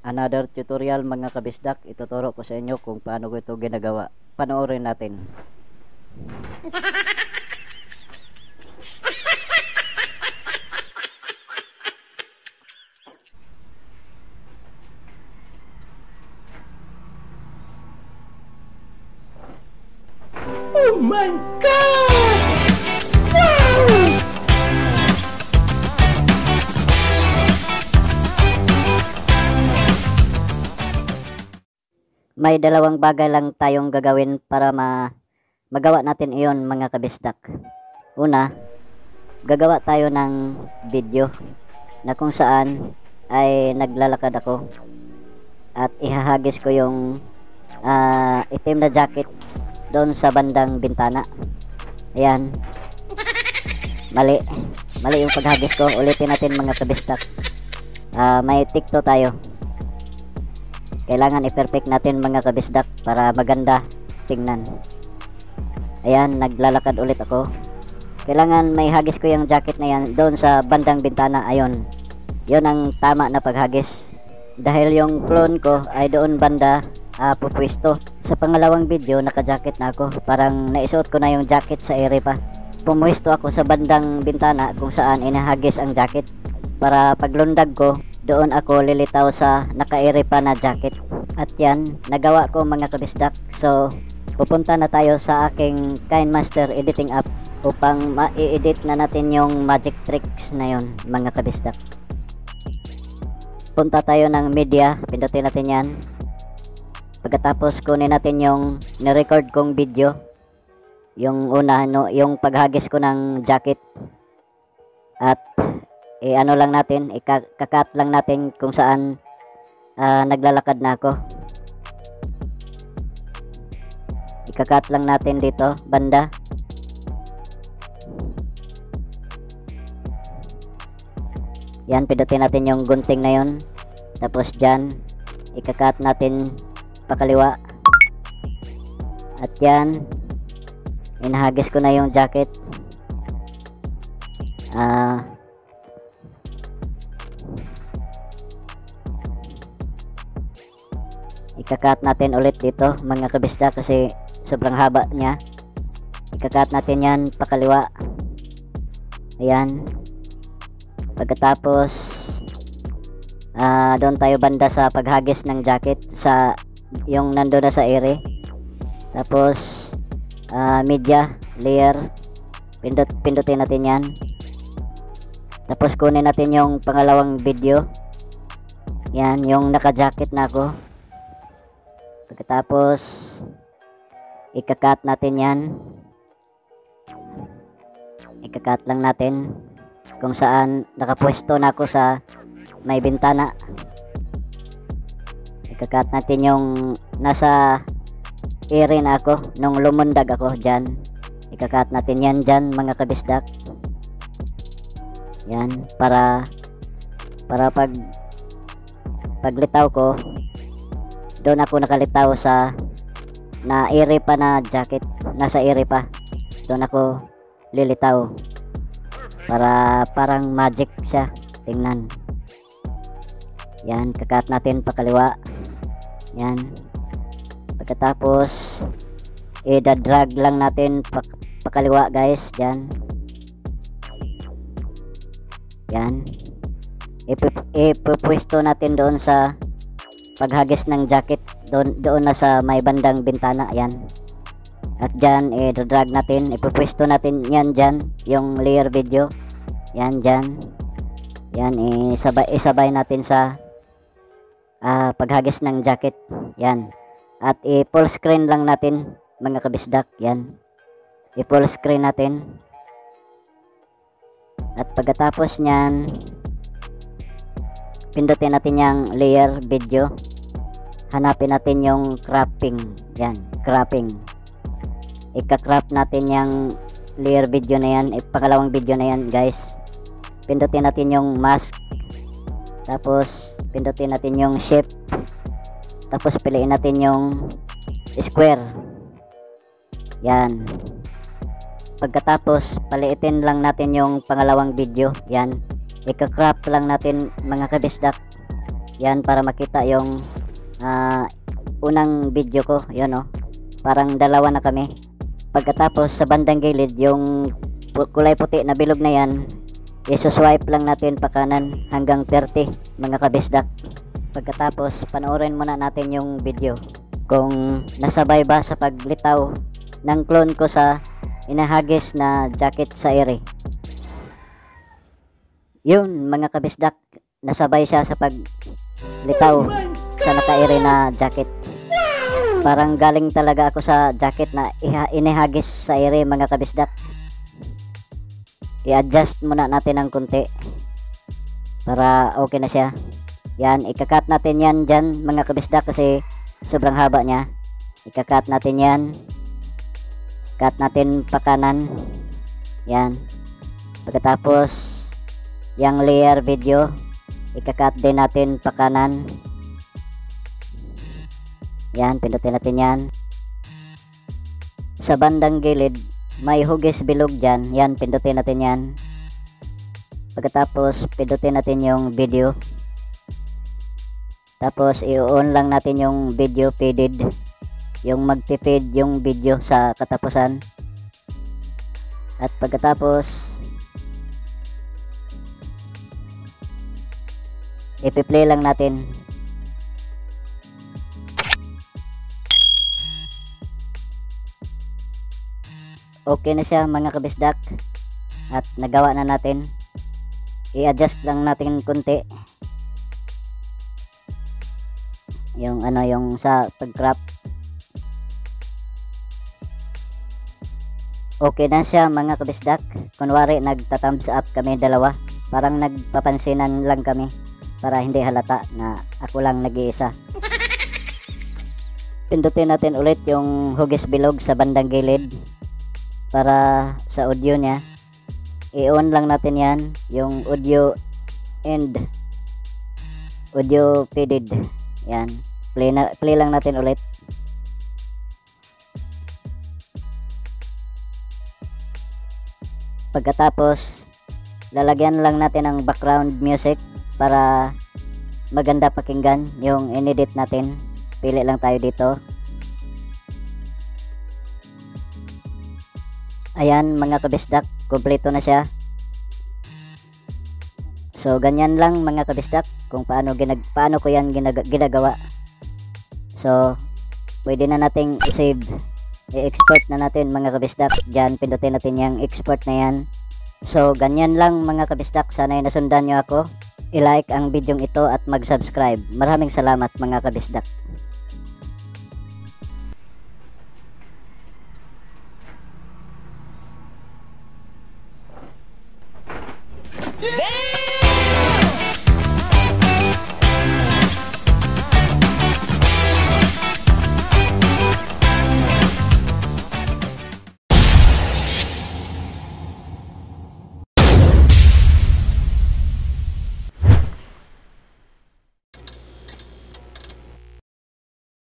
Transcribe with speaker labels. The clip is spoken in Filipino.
Speaker 1: Another tutorial mga kabisdak, ituturo ko sa inyo kung paano ko ito ginagawa. Panoorin natin.
Speaker 2: Oh my God! Wow!
Speaker 1: May dalawang bagay lang tayong gagawin para magawa natin iyon mga kabisdak. Una, gagawa tayo ng video na kung saan ay naglalakad ako at ihahagis ko yung itim na jacket doon sa bandang bintana. Ayan, mali yung paghagis ko. Ulitin natin mga kabisdak. May tikto tayo. Kailangan i-perfect natin mga kabisdak para maganda tingnan. Ayan, naglalakad ulit ako. Kailangan may hagis ko yung jacket na yan doon sa bandang bintana. Ayun, yun ang tama na paghagis. Dahil yung clone ko ay doon banda pupwesto. Sa pangalawang video, naka-jacket na ako. Parang naisuot ko na yung jacket sa ere pa. Pumwesto ako sa bandang bintana kung saan inahagis ang jacket. Para paglundag ko, doon ako lilitaw sa naka-ere pa na jacket. At yan, nagawa ko mga kabisdak. So, pupunta na tayo sa aking KineMaster editing app upang ma-edit na natin yung magic tricks na yon mga kabisdak. Punta tayo ng media, pindutin natin yan. Pagkatapos kunin natin yung nirecord kong video, yung una, yung paghagis ko ng jacket. At ano lang natin, ikakat lang natin kung saan naglalakad na ako. Ikakat lang natin dito banda. Yan, pindutin natin yung gunting na yon. Tapos dyan, ikakat natin pakaliwa. At yan, inahagis ko na yung jacket. Ikakat natin ulit dito mga kabisda kasi sobrang haba niya. Ikakat natin yan pakaliwa. Ayan. Pagkatapos doon tayo banda sa paghagis ng jacket sa yung nando na sa ere. Tapos media layer, pindutin natin yan. Tapos kunin natin yung pangalawang video. Yan, yung naka-jacket na ako. Pagkatapos ikakat natin yan. Ikakat lang natin kung saan nakapwesto na ako sa may bintana. Ikakat natin yung nasa ere na ako nung lumundag ako dyan. Ikakat natin yan dyan mga kabisdak. Yan, para paglitaw ko, doon ako nakalitaw sa na ere pa na jacket, nasa ere pa. Doon ako lilitaw para parang magic siya tingnan. Yan, kakat natin pakaliwa. Yan, pagkatapos i-drag lang natin pakaliwa guys. Yan, yan, ipupwesto natin doon sa paghagis ng jacket, doon na sa may bandang bintana. Yan, at dyan i-drag natin, ipupwesto natin yan dyan, yung layer video. Yan dyan, yan, isabay natin sa paghagis ng jacket. Yan, at i-full screen lang natin mga kabisdak. Yan, i-full screen natin. At pagkatapos nyan, pindutin natin yung layer video. Hanapin natin yung cropping. Yan, cropping. Ika-crop natin yung layer video na yan, pangalawang video na yan guys. Pindutin natin yung mask. Tapos pindutin natin yung shape. Tapos piliin natin yung square. Yan. Pagkatapos paliitin lang natin yung pangalawang video. Yan, ika-crop lang natin mga kabisdak. Yan, para makita yung unang video ko. Yun oh. Parang dalawa na kami. Pagkatapos sa bandang gilid, yung kulay puti na bilog na yan, isuswipe lang natin pa kanan hanggang 30 mga kabisdak. Pagkatapos panoorin muna natin yung video kung nasabay ba sa paglitaw ng clone ko sa inahagis na jacket sa ere. Yun mga kabisdak, nasabay siya sa paglitaw sa naka-ere na jacket. Parang galing talaga ako sa jacket na inihagis sa ere mga kabisdak. I-adjust muna natin ng konti para okay na siya. Yan, ikakat natin yan dyan mga kabisdak kasi sobrang haba niya. Ikakat natin yan. Cut natin pa kanan. Yan. Pagkatapos yung layer video, ikakat din natin pa kanan. Yan, pindutin natin yan. Sa bandang gilid may hugis bilog dyan. Yan, pindutin natin yan. Pagkatapos pindutin natin yung video. Tapos i-on lang natin yung video faded, yung magti-fade yung video sa katapusan. At pagkatapos ipi-play lang natin. Okay na siya mga kabisdak, at nagawa na natin. I-adjust lang natin konti yung yung sa pag-crop. Okay na siya mga kabisdak. Kunwari nagta-thumbs up kami dalawa, parang nagpapansinan lang kami para hindi halata na ako lang nag-iisa. Pindutin natin ulit yung hugis bilog sa bandang gilid para sa audio niya. I-on lang natin yan, yung audio and audio faded. Yan, play lang natin ulit. Pagkatapos lalagyan lang natin ng background music para maganda pakinggan yung inedit natin. Pili lang tayo dito. Ayan mga kabisdak, kompleto na siya. So ganyan lang mga kabisdak kung paano ko yan ginagawa. So pwede na nating i-save, i-export na natin mga kabisdak. Diyan pindutin natin yung export na yan. So ganyan lang mga kabisdak, sana ay nasundan nyo ako. I-like ang video ito at mag-subscribe. Maraming salamat mga kabisdak.
Speaker 2: Damn!